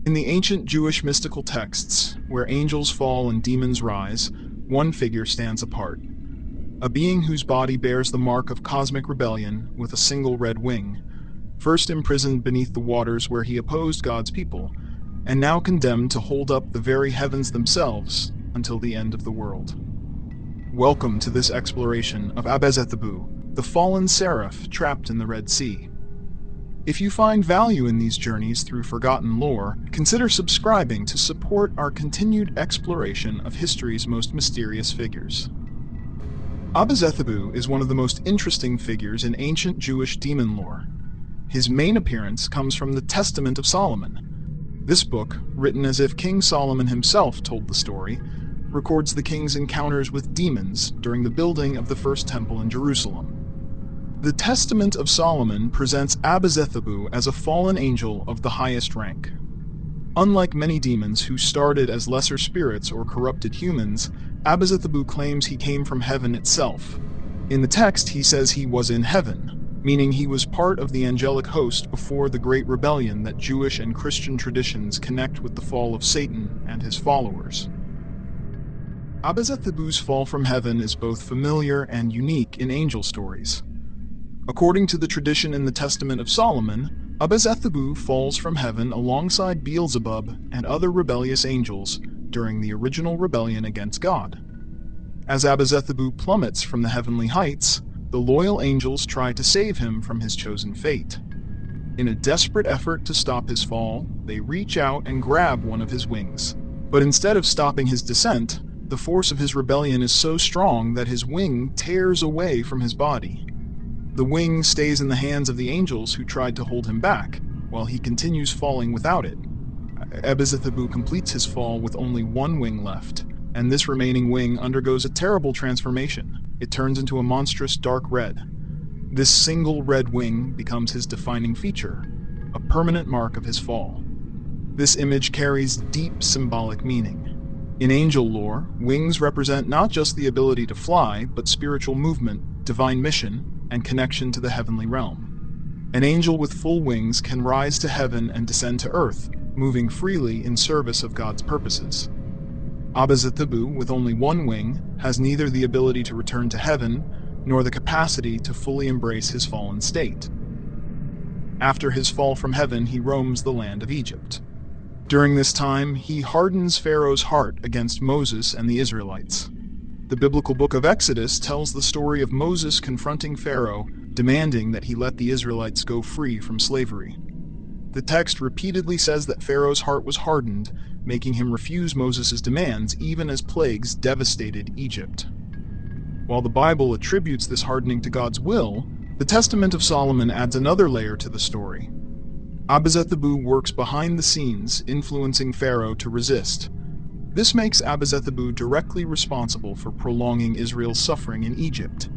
In the ancient Jewish mystical texts, where angels fall and demons rise, one figure stands apart. A being whose body bears the mark of cosmic rebellion with a single red wing, first imprisoned beneath the waters where he opposed God's people, and now condemned to hold up the very heavens themselves until the end of the world. Welcome to this exploration of Abezethibou, the fallen seraph trapped in the Red Sea. If you find value in these journeys through forgotten lore, consider subscribing to support our continued exploration of history's most mysterious figures. Abezethibou is one of the most interesting figures in ancient Jewish demon lore. His main appearance comes from the Testament of Solomon. This book, written as if King Solomon himself told the story, records the king's encounters with demons during the building of the first temple in Jerusalem. The Testament of Solomon presents Abezethibou as a fallen angel of the highest rank. Unlike many demons who started as lesser spirits or corrupted humans, Abezethibou claims he came from heaven itself. In the text, he says he was in heaven, meaning he was part of the angelic host before the Great Rebellion that Jewish and Christian traditions connect with the fall of Satan and his followers. Abezethibou's fall from heaven is both familiar and unique in angel stories. According to the tradition in the Testament of Solomon, Abezethibou falls from heaven alongside Beelzebub and other rebellious angels during the original rebellion against God. As Abezethibou plummets from the heavenly heights, the loyal angels try to save him from his chosen fate. In a desperate effort to stop his fall, they reach out and grab one of his wings. But instead of stopping his descent, the force of his rebellion is so strong that his wing tears away from his body. The wing stays in the hands of the angels who tried to hold him back, while he continues falling without it. Abezethibou completes his fall with only one wing left, and this remaining wing undergoes a terrible transformation. It turns into a monstrous dark red. This single red wing becomes his defining feature, a permanent mark of his fall. This image carries deep symbolic meaning. In angel lore, wings represent not just the ability to fly, but spiritual movement, divine mission, and connection to the heavenly realm. An angel with full wings can rise to heaven and descend to earth, moving freely in service of God's purposes. Abezethibou, with only one wing, has neither the ability to return to heaven, nor the capacity to fully embrace his fallen state. After his fall from heaven, he roams the land of Egypt. During this time, he hardens Pharaoh's heart against Moses and the Israelites. The biblical book of Exodus tells the story of Moses confronting Pharaoh, demanding that he let the Israelites go free from slavery. The text repeatedly says that Pharaoh's heart was hardened, making him refuse Moses' demands even as plagues devastated Egypt. While the Bible attributes this hardening to God's will, the Testament of Solomon adds another layer to the story. Abezethibou works behind the scenes, influencing Pharaoh to resist. This makes Abezethibou directly responsible for prolonging Israel's suffering in Egypt.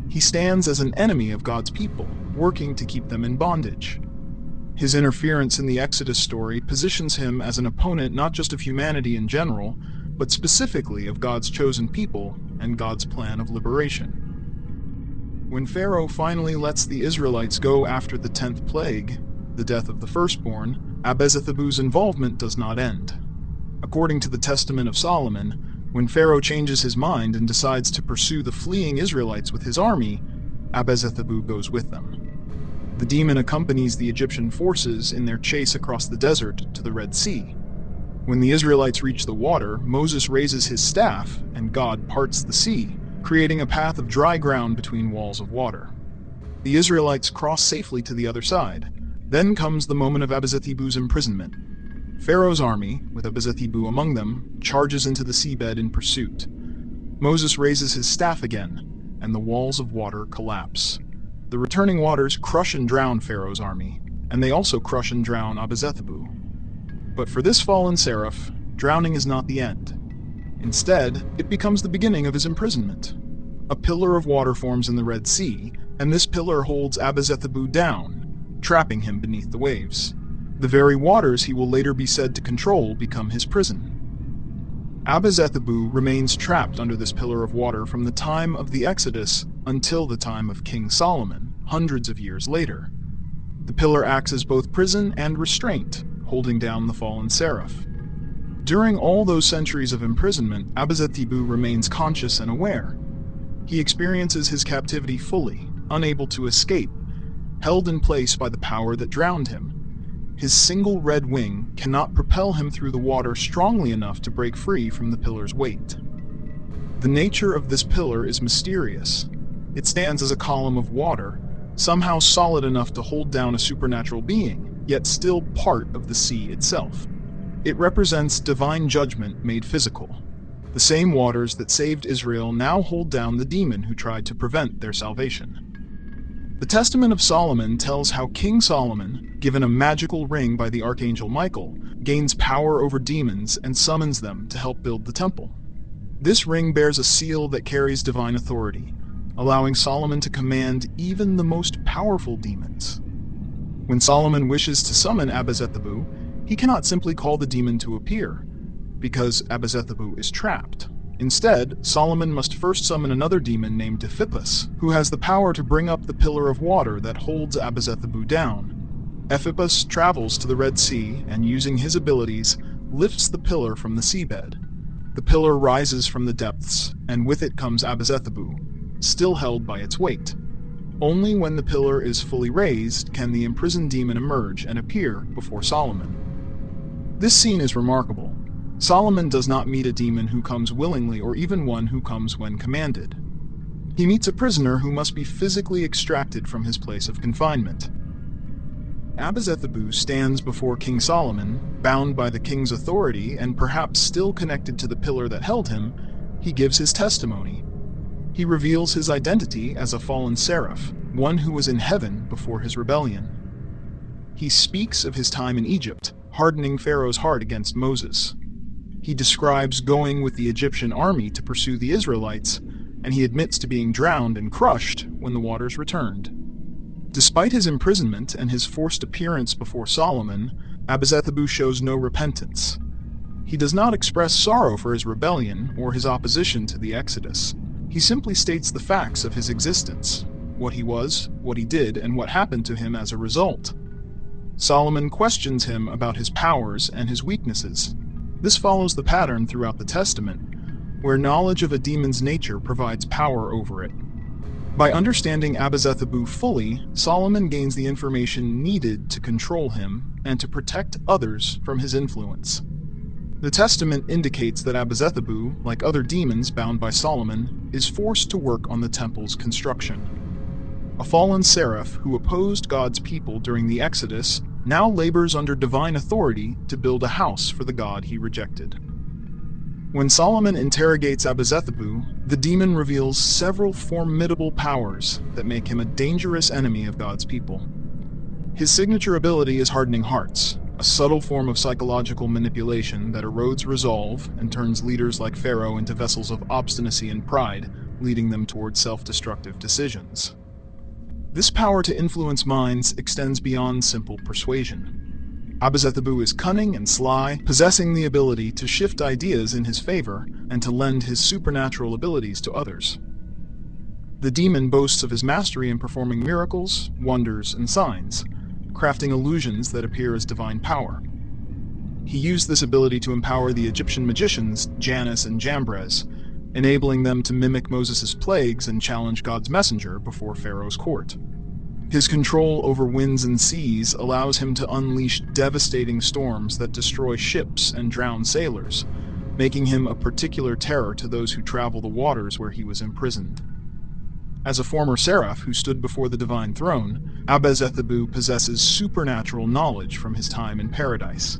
He stands as an enemy of God's people, working to keep them in bondage. His interference in the Exodus story positions him as an opponent not just of humanity in general, but specifically of God's chosen people and God's plan of liberation. When Pharaoh finally lets the Israelites go after the 10th plague, the death of the firstborn, Abezethibou's involvement does not end. According to the Testament of Solomon, when Pharaoh changes his mind and decides to pursue the fleeing Israelites with his army, Abezethibou goes with them. The demon accompanies the Egyptian forces in their chase across the desert to the Red Sea. When the Israelites reach the water, Moses raises his staff, and God parts the sea, creating a path of dry ground between walls of water. The Israelites cross safely to the other side. Then comes the moment of Abezethibou's imprisonment. Pharaoh's army, with Abezethibou among them, charges into the seabed in pursuit. Moses raises his staff again, and the walls of water collapse. The returning waters crush and drown Pharaoh's army, and they also crush and drown Abezethibou. But for this fallen seraph, drowning is not the end. Instead, it becomes the beginning of his imprisonment. A pillar of water forms in the Red Sea, and this pillar holds Abezethibou down, trapping him beneath the waves. The very waters he will later be said to control become his prison. Abezethibou remains trapped under this pillar of water from the time of the Exodus until the time of King Solomon, hundreds of years later. The pillar acts as both prison and restraint, holding down the fallen seraph. During all those centuries of imprisonment, Abezethibou remains conscious and aware. He experiences his captivity fully, unable to escape, held in place by the power that drowned him. His single red wing cannot propel him through the water strongly enough to break free from the pillar's weight. The nature of this pillar is mysterious. It stands as a column of water, somehow solid enough to hold down a supernatural being, yet still part of the sea itself. It represents divine judgment made physical. The same waters that saved Israel now hold down the demon who tried to prevent their salvation. The Testament of Solomon tells how King Solomon, given a magical ring by the archangel Michael, gains power over demons and summons them to help build the temple. This ring bears a seal that carries divine authority, allowing Solomon to command even the most powerful demons. When Solomon wishes to summon Abezethibou, he cannot simply call the demon to appear, because Abezethibou is trapped. Instead, Solomon must first summon another demon named Ephippas, who has the power to bring up the pillar of water that holds Abezethibou down. Ephippas travels to the Red Sea and, using his abilities, lifts the pillar from the seabed. The pillar rises from the depths, and with it comes Abezethibou, still held by its weight. Only when the pillar is fully raised can the imprisoned demon emerge and appear before Solomon. This scene is remarkable. Solomon does not meet a demon who comes willingly or even one who comes when commanded. He meets a prisoner who must be physically extracted from his place of confinement. Abezethibou stands before King Solomon, bound by the king's authority and perhaps still connected to the pillar that held him. He gives his testimony. He reveals his identity as a fallen seraph, one who was in heaven before his rebellion. He speaks of his time in Egypt, hardening Pharaoh's heart against Moses. He describes going with the Egyptian army to pursue the Israelites, and he admits to being drowned and crushed when the waters returned. Despite his imprisonment and his forced appearance before Solomon, Abezethibou shows no repentance. He does not express sorrow for his rebellion or his opposition to the Exodus. He simply states the facts of his existence, what he was, what he did, and what happened to him as a result. Solomon questions him about his powers and his weaknesses. This follows the pattern throughout the Testament, where knowledge of a demon's nature provides power over it. By understanding Abezethibou fully, Solomon gains the information needed to control him and to protect others from his influence. The Testament indicates that Abezethibou, like other demons bound by Solomon, is forced to work on the temple's construction. A fallen seraph who opposed God's people during the Exodus now labors under divine authority to build a house for the God he rejected. When Solomon interrogates Abezethibou, the demon reveals several formidable powers that make him a dangerous enemy of God's people. His signature ability is hardening hearts, a subtle form of psychological manipulation that erodes resolve and turns leaders like Pharaoh into vessels of obstinacy and pride, leading them toward self-destructive decisions. This power to influence minds extends beyond simple persuasion. Abezethibou is cunning and sly, possessing the ability to shift ideas in his favor and to lend his supernatural abilities to others. The demon boasts of his mastery in performing miracles, wonders, and signs, crafting illusions that appear as divine power. He used this ability to empower the Egyptian magicians Janus and Jambres, enabling them to mimic Moses' plagues and challenge God's messenger before Pharaoh's court. His control over winds and seas allows him to unleash devastating storms that destroy ships and drown sailors, making him a particular terror to those who travel the waters where he was imprisoned. As a former seraph who stood before the divine throne, Abezethibou possesses supernatural knowledge from his time in paradise.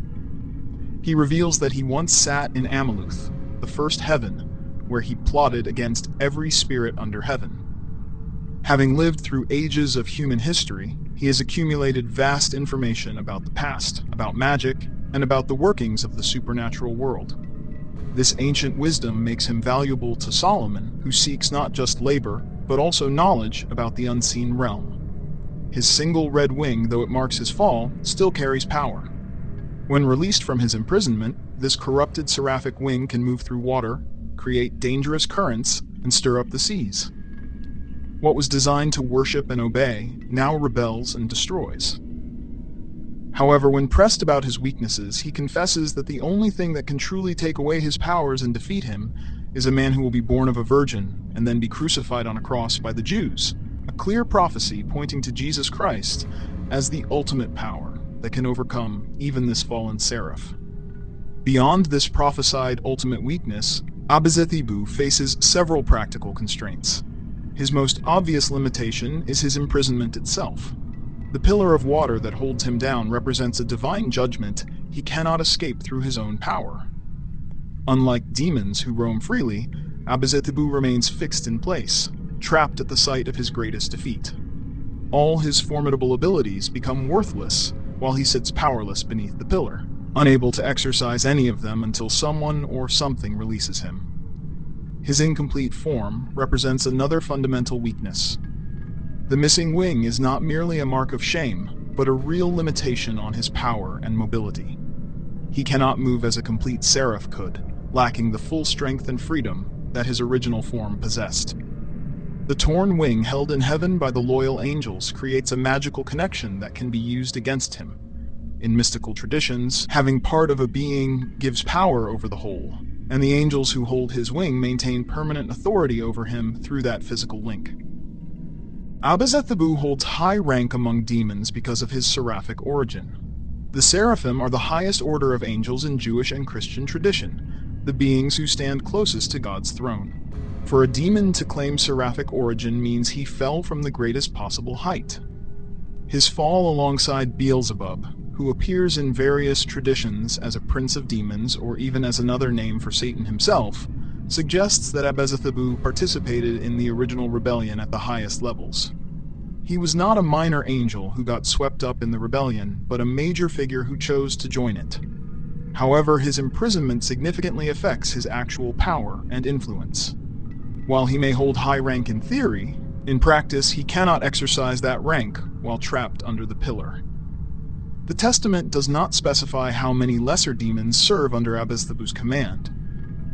He reveals that he once sat in Amaluth, the first heaven, where he plotted against every spirit under heaven. Having lived through ages of human history, he has accumulated vast information about the past, about magic, and about the workings of the supernatural world. This ancient wisdom makes him valuable to Solomon, who seeks not just labor, but also knowledge about the unseen realm. His single red wing, though it marks his fall, still carries power. When released from his imprisonment, this corrupted seraphic wing can move through water, create dangerous currents, and stir up the seas. What was designed to worship and obey now rebels and destroys. However, when pressed about his weaknesses, he confesses that the only thing that can truly take away his powers and defeat him is a man who will be born of a virgin and then be crucified on a cross by the Jews, a clear prophecy pointing to Jesus Christ as the ultimate power that can overcome even this fallen seraph. Beyond this prophesied ultimate weakness, Abezethibou faces several practical constraints. His most obvious limitation is his imprisonment itself. The pillar of water that holds him down represents a divine judgment he cannot escape through his own power. Unlike demons who roam freely, Abezethibou remains fixed in place, trapped at the site of his greatest defeat. All his formidable abilities become worthless while he sits powerless beneath the pillar, unable to exercise any of them until someone or something releases him. His incomplete form represents another fundamental weakness. The missing wing is not merely a mark of shame, but a real limitation on his power and mobility. He cannot move as a complete seraph could, lacking the full strength and freedom that his original form possessed. The torn wing held in heaven by the loyal angels creates a magical connection that can be used against him. In mystical traditions, having part of a being gives power over the whole, and the angels who hold his wing maintain permanent authority over him through that physical link. Abezethibou holds high rank among demons because of his seraphic origin. The seraphim are the highest order of angels in Jewish and Christian tradition, the beings who stand closest to God's throne. For a demon to claim seraphic origin means he fell from the greatest possible height. His fall alongside Beelzebub, who appears in various traditions as a prince of demons or even as another name for Satan himself, suggests that Abezethibou participated in the original rebellion at the highest levels. He was not a minor angel who got swept up in the rebellion, but a major figure who chose to join it. However, his imprisonment significantly affects his actual power and influence. While he may hold high rank in theory, in practice he cannot exercise that rank while trapped under the pillar. The Testament does not specify how many lesser demons serve under Abezethibou's command.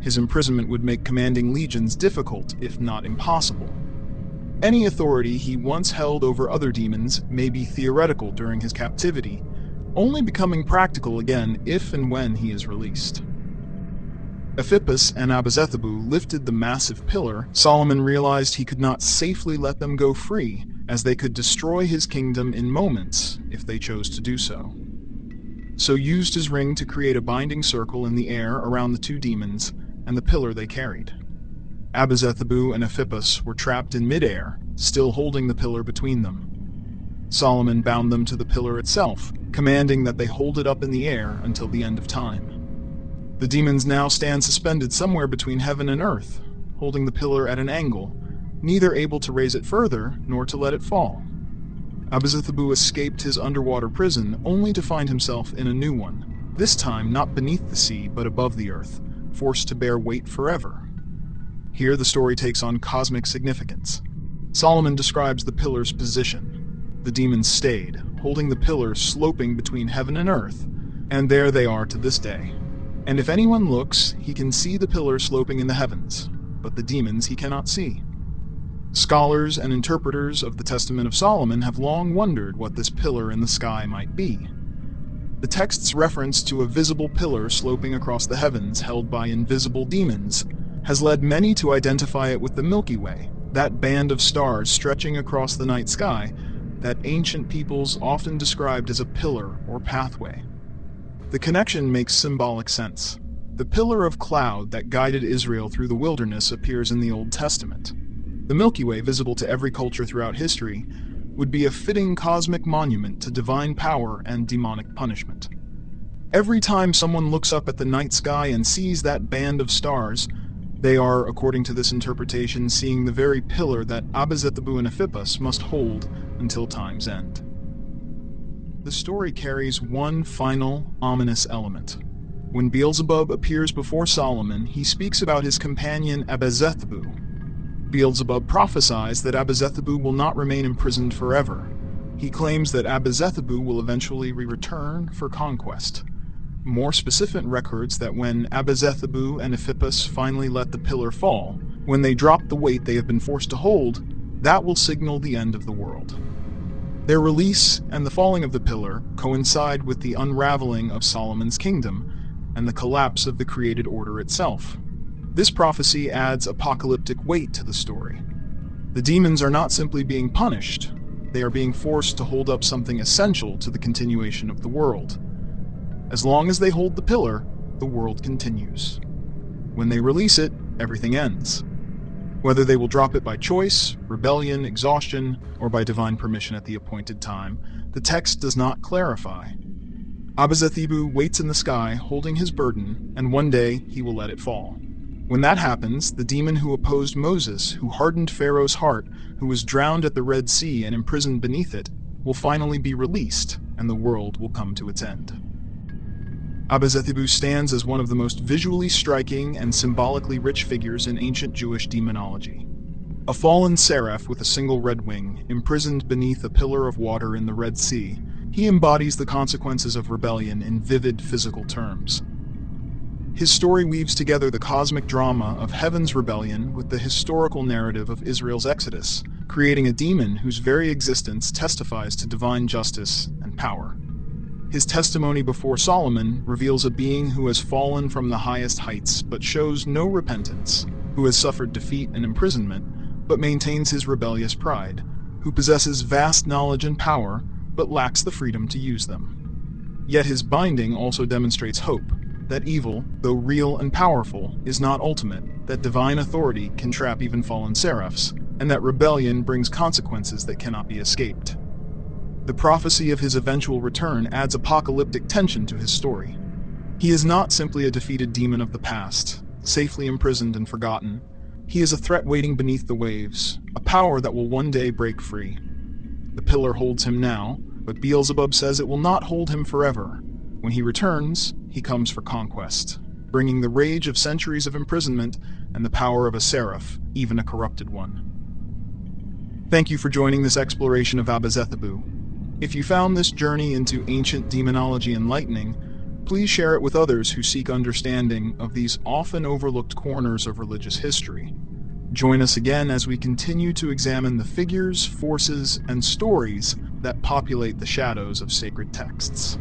His imprisonment would make commanding legions difficult, if not impossible. Any authority he once held over other demons may be theoretical during his captivity, only becoming practical again if and when he is released. Ephippus and Abezethibou lifted the massive pillar. Solomon realized he could not safely let them go free, as they could destroy his kingdom in moments if they chose to do so. So used his ring to create a binding circle in the air around the two demons and the pillar they carried. Abezethibou and Ephippus were trapped in midair, still holding the pillar between them. Solomon bound them to the pillar itself, commanding that they hold it up in the air until the end of time. The demons now stand suspended somewhere between heaven and earth, holding the pillar at an angle, neither able to raise it further nor to let it fall. Abezethibou escaped his underwater prison only to find himself in a new one, this time not beneath the sea but above the earth, forced to bear weight forever. Here the story takes on cosmic significance. Solomon describes the pillar's position. The demons stayed, holding the pillar sloping between heaven and earth, and there they are to this day. And if anyone looks, he can see the pillar sloping in the heavens, but the demons he cannot see. Scholars and interpreters of the Testament of Solomon have long wondered what this pillar in the sky might be. The text's reference to a visible pillar sloping across the heavens held by invisible demons has led many to identify it with the Milky Way, that band of stars stretching across the night sky that ancient peoples often described as a pillar or pathway. The connection makes symbolic sense. The pillar of cloud that guided Israel through the wilderness appears in the Old Testament. The Milky Way, visible to every culture throughout history, would be a fitting cosmic monument to divine power and demonic punishment. Every time someone looks up at the night sky and sees that band of stars, they are, according to this interpretation, seeing the very pillar that Abezethibou and Ephippus must hold until time's end. The story carries one final, ominous element. When Beelzebub appears before Solomon, he speaks about his companion Abezethibou. Beelzebub prophesies that Abezethibou will not remain imprisoned forever. He claims that Abezethibou will eventually return for conquest. More specific records that when Abezethibou and Ephippus finally let the pillar fall, when they drop the weight they have been forced to hold, that will signal the end of the world. Their release and the falling of the pillar coincide with the unraveling of Solomon's kingdom and the collapse of the created order itself. This prophecy adds apocalyptic weight to the story. The demons are not simply being punished, they are being forced to hold up something essential to the continuation of the world. As long as they hold the pillar, the world continues. When they release it, everything ends. Whether they will drop it by choice, rebellion, exhaustion, or by divine permission at the appointed time, the text does not clarify. Abezethibou waits in the sky, holding his burden, and one day he will let it fall. When that happens, the demon who opposed Moses, who hardened Pharaoh's heart, who was drowned at the Red Sea and imprisoned beneath it, will finally be released, and the world will come to its end. Abezethibou stands as one of the most visually striking and symbolically rich figures in ancient Jewish demonology. A fallen seraph with a single red wing, imprisoned beneath a pillar of water in the Red Sea, he embodies the consequences of rebellion in vivid physical terms. His story weaves together the cosmic drama of heaven's rebellion with the historical narrative of Israel's exodus, creating a demon whose very existence testifies to divine justice and power. His testimony before Solomon reveals a being who has fallen from the highest heights but shows no repentance, who has suffered defeat and imprisonment but maintains his rebellious pride, who possesses vast knowledge and power but lacks the freedom to use them. Yet his binding also demonstrates hope, that evil, though real and powerful, is not ultimate, that divine authority can trap even fallen seraphs, and that rebellion brings consequences that cannot be escaped. The prophecy of his eventual return adds apocalyptic tension to his story. He is not simply a defeated demon of the past, safely imprisoned and forgotten. He is a threat waiting beneath the waves, a power that will one day break free. The pillar holds him now, but Beelzebub says it will not hold him forever. When he returns, he comes for conquest, bringing the rage of centuries of imprisonment and the power of a seraph, even a corrupted one. Thank you for joining this exploration of Abezethibou. If you found this journey into ancient demonology enlightening, please share it with others who seek understanding of these often overlooked corners of religious history. Join us again as we continue to examine the figures, forces, and stories that populate the shadows of sacred texts.